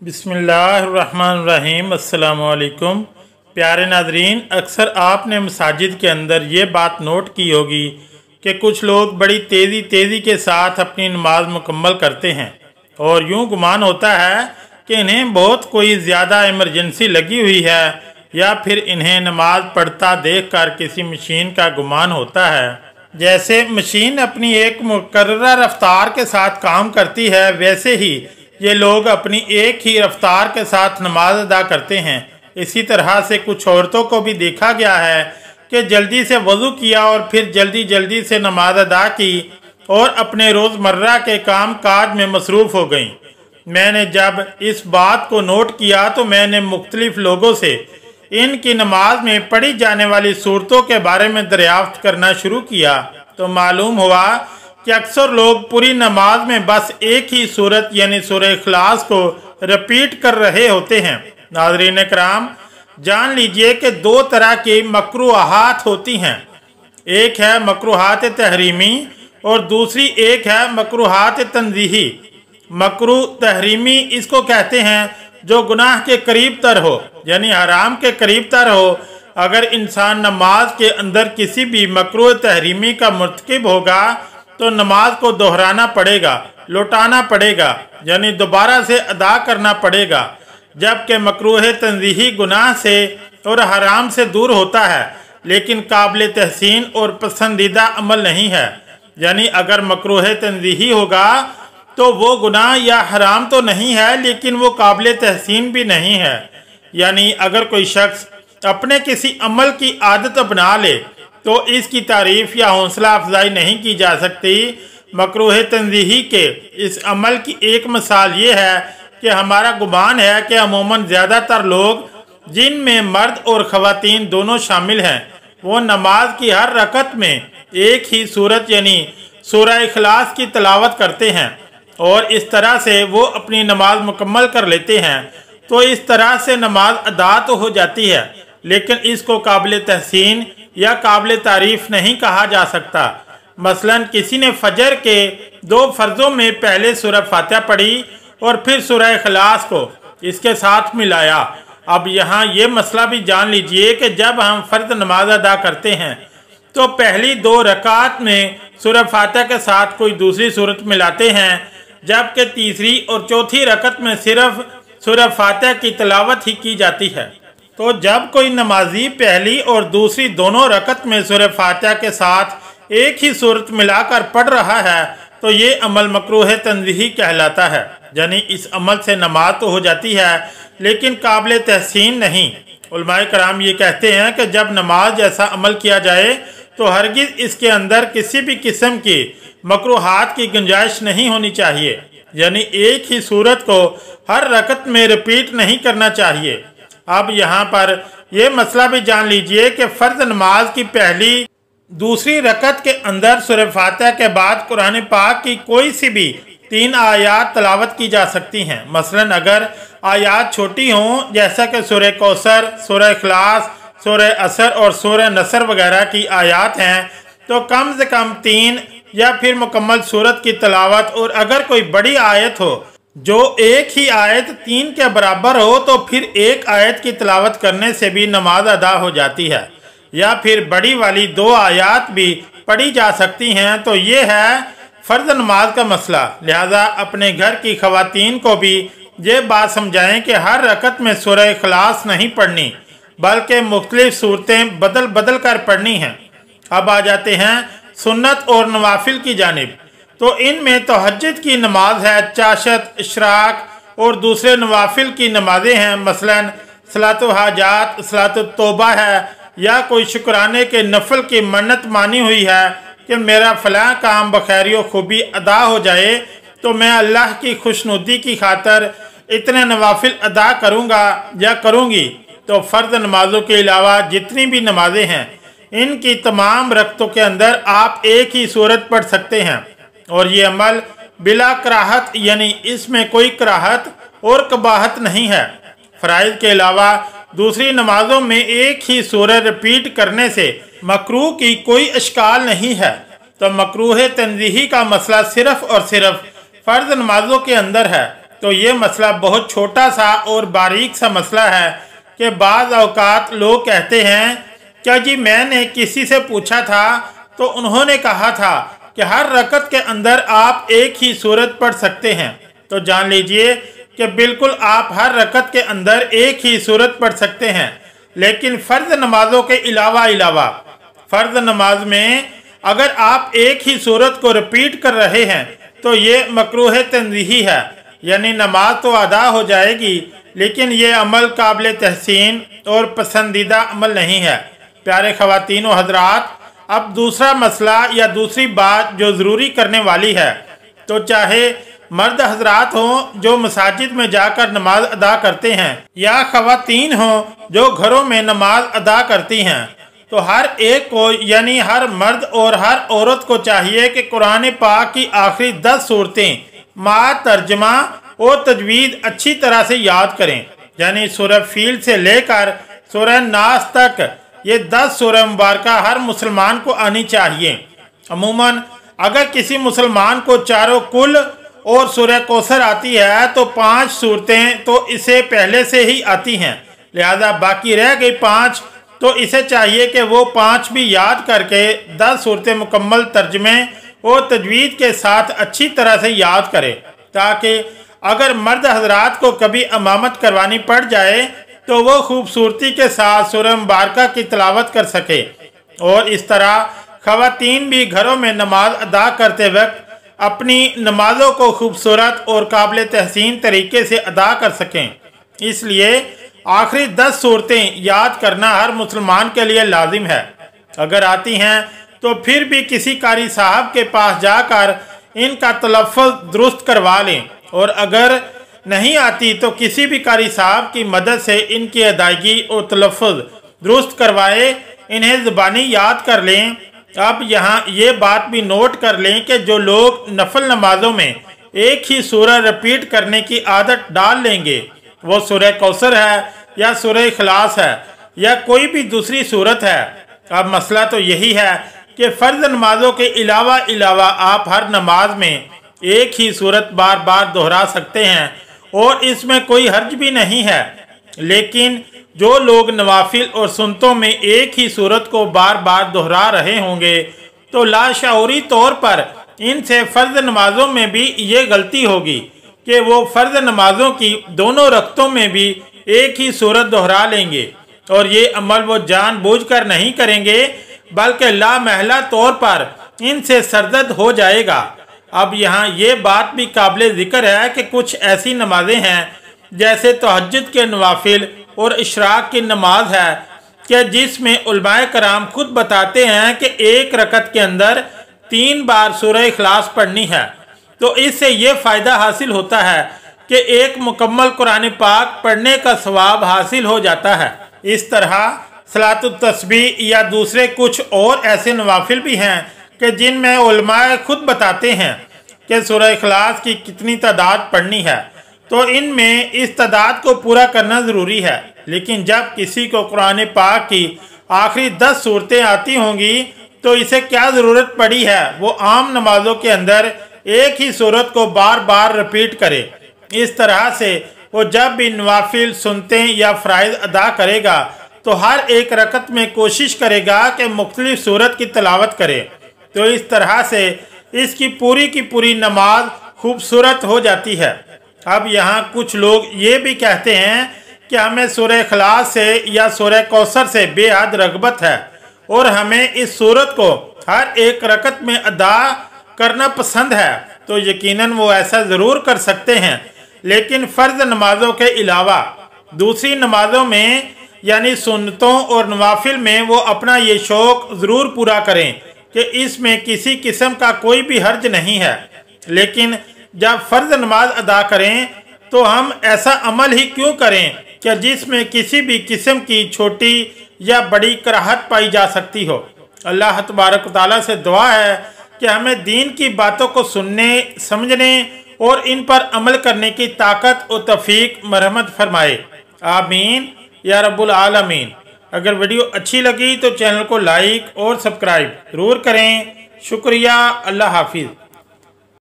बिस्मिल्लाहिर्रहमानिर्रहीम। अस्सलाम वालेकुम। प्यारे नाजरीन, अक्सर आपने मसाजिद के अंदर ये बात नोट की होगी कि कुछ लोग बड़ी तेज़ी के साथ अपनी नमाज मुकम्मल करते हैं और यूँ गुमान होता है कि इन्हें बहुत कोई ज़्यादा इमरजेंसी लगी हुई है या फिर इन्हें नमाज पढ़ता देखकर किसी मशीन का गुमान होता है। जैसे मशीन अपनी एक मुकर्ररा रफ्तार के साथ काम करती है, वैसे ही ये लोग अपनी एक ही रफ्तार के साथ नमाज अदा करते हैं। इसी तरह से कुछ औरतों को भी देखा गया है कि जल्दी से वज़ू किया और फिर जल्दी से नमाज अदा की और अपने रोज़मर्रा के काम काज में मसरूफ़ हो गईं। मैंने जब इस बात को नोट किया तो मैंने मुख्तलिफ लोगों से इनकी नमाज में पढ़ी जाने वाली सूरतों के बारे में दरियाफ्त करना शुरू किया तो मालूम हुआ कि अक्सर लोग पूरी नमाज में बस एक ही सूरत यानी सूरह इखलास को रिपीट कर रहे होते हैं। नाज़रीन कराम, जान लीजिए कि दो तरह की मकरूहात होती हैं। एक है मकरूहात तहरीमी और दूसरी एक है मकरूहात तंज़ीही। मकरूह तहरीमी इसको कहते हैं जो गुनाह के करीब तर हो, यानी हराम के करीब तर हो। अगर इंसान नमाज के अंदर किसी भी मकरूह तहरीमी का मुर्तकिब होगा तो नमाज को दोहराना पड़ेगा, लौटाना पड़ेगा, यानी दोबारा से अदा करना पड़ेगा। जबकि मकरूह तंज़ीही गुनाह से और हराम से दूर होता है लेकिन काबिल तहसीन और पसंदीदा अमल नहीं है। यानी अगर मकरूह तंज़ीही होगा तो वो गुनाह या हराम तो नहीं है लेकिन वो काबिल तहसीन भी नहीं है। यानी अगर कोई शख्स अपने किसी अमल की आदत बना ले तो इसकी तारीफ़ या हौसला अफजाई नहीं की जा सकती। मकरूह तंज़ीही के इस अमल की एक मिसाल ये है कि हमारा गुमान है कि अमूमन ज़्यादातर लोग जिनमें मर्द और ख़वातीन दोनों शामिल हैं वो नमाज की हर रकत में एक ही सूरत यानी सूरह इखलास की तिलावत करते हैं और इस तरह से वो अपनी नमाज मुकम्मल कर लेते हैं। तो इस तरह से नमाज अदा तो हो जाती है लेकिन इसको काबिल तहसीन या काबिल तारीफ़ नहीं कहा जा सकता। मसलन किसी ने फजर के दो फ़र्ज़ों में पहले सूरह फातिहा पढ़ी और फिर सूरह इखलास को इसके साथ मिलाया। अब यहाँ ये मसला भी जान लीजिए कि जब हम फ़र्ज़ नमाज अदा करते हैं तो पहली दो रकात में सूरह फातिहा के साथ कोई दूसरी सूरत मिलाते हैं, जबकि तीसरी और चौथी रकत में सिर्फ सूरह फातिहा की तिलावत ही की जाती है। तो जब कोई नमाजी पहली और दूसरी दोनों रकत में सूरह फातिहा के साथ एक ही सूरत मिलाकर पढ़ रहा है तो ये अमल मकरूह तंज़ीही कहलाता है। यानी इस अमल से नमाज तो हो जाती है लेकिन काबिल तहसीन नहीं। उलमाए कराम ये कहते हैं कि जब नमाज जैसा अमल किया जाए तो हरगिज़ इसके अंदर किसी भी किस्म की मकरूहात की गुंजाइश नहीं होनी चाहिए। यानी एक ही सूरत को हर रकत में रिपीट नहीं करना चाहिए। अब यहाँ पर यह मसला भी जान लीजिए कि फ़र्ज़ नमाज की पहली दूसरी रकत के अंदर सूरह फातिहा के बाद कुरान पाक की कोई सी भी 3 आयात तलावत की जा सकती हैं। मसलन अगर आयात छोटी हों जैसा कि सूरह कौसर, सूरह इखलास, सूरह असर और सूरह नसर वगैरह की आयात हैं तो कम से कम 3 या फिर मुकम्मल सूरत की तलावत। और अगर कोई बड़ी आयत हो जो एक ही आयत 3 के बराबर हो तो फिर एक आयत की तिलावत करने से भी नमाज अदा हो जाती है, या फिर बड़ी वाली 2 आयात भी पढ़ी जा सकती हैं। तो ये है फ़र्ज़ नमाज का मसला। लिहाजा अपने घर की ख़वातीन को भी ये बात समझाएं कि हर रकत में सूरह इखलास नहीं पढ़नी बल्कि मुख्तलिफ सूरतें बदल कर पढ़नी हैं। अब आ जाते हैं सुन्नत और नवाफिल की जानिब। तो इनमें तहज्जुद की नमाज है, चाशत, इशराक और दूसरे नवाफिल की नमाजें हैं। मसलन सलातो हाजात, सलातो तौबा है, या कोई शुक्राने के नफल की मन्नत मानी हुई है कि मेरा फ़लाँ काम बखैरियो खूबी अदा हो जाए तो मैं अल्लाह की खुशनुदी की खातर इतने नवाफिल अदा करूँगा या करूँगी। तो फ़र्ज़ नमाजों के अलावा जितनी भी नमाजें हैं इनकी तमाम रकतों के अंदर आप एक ही सूरत पढ़ सकते हैं और ये अमल बिला कराहत यानी इसमें कोई कराहत और कबाहत नहीं है। फ़राइज़ के अलावा दूसरी नमाजों में एक ही सूरत रिपीट करने से मकरूह की कोई इश्काल नहीं है। तो मकरूह तंज़ीही का मसला सिर्फ़ और सिर्फ फ़र्ज़ नमाजों के अंदर है तो ये मसला बहुत छोटा सा और बारीक सा मसला है कि बाज़ औक़ात लोग कहते हैं क्या जी मैंने किसी से पूछा था तो उन्होंने कहा था कि हर रकत के अंदर आप एक ही सूरत पढ़ सकते हैं। तो जान लीजिए कि बिल्कुल आप हर रकत के अंदर एक ही सूरत पढ़ सकते हैं, लेकिन फ़र्ज़ नमाज़ों के अलावा फ़र्ज़ नमाज में अगर आप एक ही सूरत को रिपीट कर रहे हैं तो ये मकरूह तंज़ीही है, यानी नमाज तो अदा हो जाएगी लेकिन ये अमल काबिल तहसीन और पसंदीदा अमल नहीं है। प्यारे ख़वातीन व हज़रात, अब दूसरा मसला या दूसरी बात जो ज़रूरी करने वाली है, तो चाहे मर्द हजरात हों जो मसाजिद में जाकर नमाज अदा करते हैं या ख़वातीन हों जो घरों में नमाज अदा करती हैं, तो हर एक को यानी हर मर्द और हर औरत को चाहिए कि कुरान पाक की आखिरी 10 सूरतें मा तर्जमा और तजवीज़ अच्छी तरह से याद करें। यानी सूरह फील से लेकर सूरह नास तक ये 10 सूरह मुबारका हर मुसलमान को आनी चाहिए। अमूमन अगर किसी मुसलमान को चारों कुल और सूरह कौसर आती है तो 5 सूरतें तो इसे पहले से ही आती हैं, लिहाजा बाकी रह गई 5 तो इसे चाहिए कि वो 5 भी याद करके 10 सूरतें मुकम्मल तर्जमे और तजवीज़ के साथ अच्छी तरह से याद करे, ताकि अगर मर्द हजरात को कभी इमामत करवानी पड़ जाए तो वो खूबसूरती के साथ सूरह मुबारका की तिलावत कर सके और इस तरह ख़वातीन भी घरों में नमाज अदा करते वक्त अपनी नमाज़ों को खूबसूरत और काबिल तहसीन तरीके से अदा कर सकें। इसलिए आखिरी 10 सूरतें याद करना हर मुसलमान के लिए लाजिम है। अगर आती हैं तो फिर भी किसी कारी साहब के पास जाकर इनका तलफ़्फ़ुज़ दुरुस्त करवा लें, और अगर नहीं आती तो किसी भी कारी साहब की मदद से इनकी अदायगी और तलफ़्फ़ुज़ दुरुस्त करवाए, इन्हें ज़बानी याद कर लें। अब यहाँ ये बात भी नोट कर लें कि जो लोग नफल नमाजों में एक ही सूरह रिपीट करने की आदत डाल लेंगे, वो सूरह कौसर है या सूरह इखलास है या कोई भी दूसरी सूरत है। अब मसला तो यही है कि फ़र्ज़ नमाजों के अलावा आप हर नमाज में एक ही सूरत बार बार दोहरा सकते हैं और इसमें कोई हर्ज भी नहीं है, लेकिन जो लोग नवाफिल और सुन्नतों में एक ही सूरत को बार बार दोहरा रहे होंगे तो लाशऊरी तौर पर इनसे फ़र्ज़ नमाजों में भी ये गलती होगी कि वो फ़र्ज़ नमाजों की दोनों रकतों में भी एक ही सूरत दोहरा लेंगे, और ये अमल वो जानबूझकर नहीं करेंगे बल्कि लामहला तौर पर इनसे सरदर्द हो जाएगा। अब यहाँ ये बात भी काबिल ज़िक्र है कि कुछ ऐसी नमाजें हैं जैसे तहज्जुद के नवाफिल और इशराक की नमाज है कि जिसमें उलमाए कराम खुद बताते हैं कि एक रकत के अंदर 3 बार सूरह इखलास पढ़नी है। तो इससे ये फ़ायदा हासिल होता है कि एक मुकम्मल कुरान पाक पढ़ने का सवाब हासिल हो जाता है। इस तरह सलातुत तस्बीह या दूसरे कुछ और ऐसे नवाफिल भी हैं कि जिनमें उलमाए खुद बताते हैं कि सूरह इखलास की कितनी तादाद पढ़नी है, तो इनमें इस तादाद को पूरा करना ज़रूरी है। लेकिन जब किसी को कुरान पाक की आखिरी 10 सूरतें आती होंगी तो इसे क्या ज़रूरत पड़ी है वो आम नमाजों के अंदर एक ही सूरत को बार बार रिपीट करे। इस तरह से वो जब भी नवाफिल सुनते या फ़राइज़ अदा करेगा तो हर एक रकत में कोशिश करेगा कि मुख्तलिफ सूरत की तिलावत करे, तो इस तरह से इसकी पूरी नमाज खूबसूरत हो जाती है। अब यहाँ कुछ लोग ये भी कहते हैं कि हमें सूरह इखलास से या सूरह कौसर से बेहद रग़बत है और हमें इस सूरत को हर एक रकत में अदा करना पसंद है, तो यकीनन वो ऐसा ज़रूर कर सकते हैं, लेकिन फ़र्ज़ नमाजों के अलावा दूसरी नमाजों में यानी सुन्नतों और नवाफिल में वो अपना ये शौक़ ज़रूर पूरा करें कि इसमें किसी किस्म का कोई भी हर्ज नहीं है। लेकिन जब फ़र्ज़ नमाज अदा करें तो हम ऐसा अमल ही क्यों करें कि जिसमें किसी भी किस्म की छोटी या बड़ी कराहत पाई जा सकती हो। अल्लाह तबारक व तआला से दुआ है कि हमें दीन की बातों को सुनने, समझने और इन पर अमल करने की ताकत और तौफीक मरहमत फरमाए। आमीन या रब्बुल आलमीन। अगर वीडियो अच्छी लगी तो चैनल को लाइक और सब्सक्राइब ज़रूर करें। शुक्रिया। अल्लाह हाफिज़।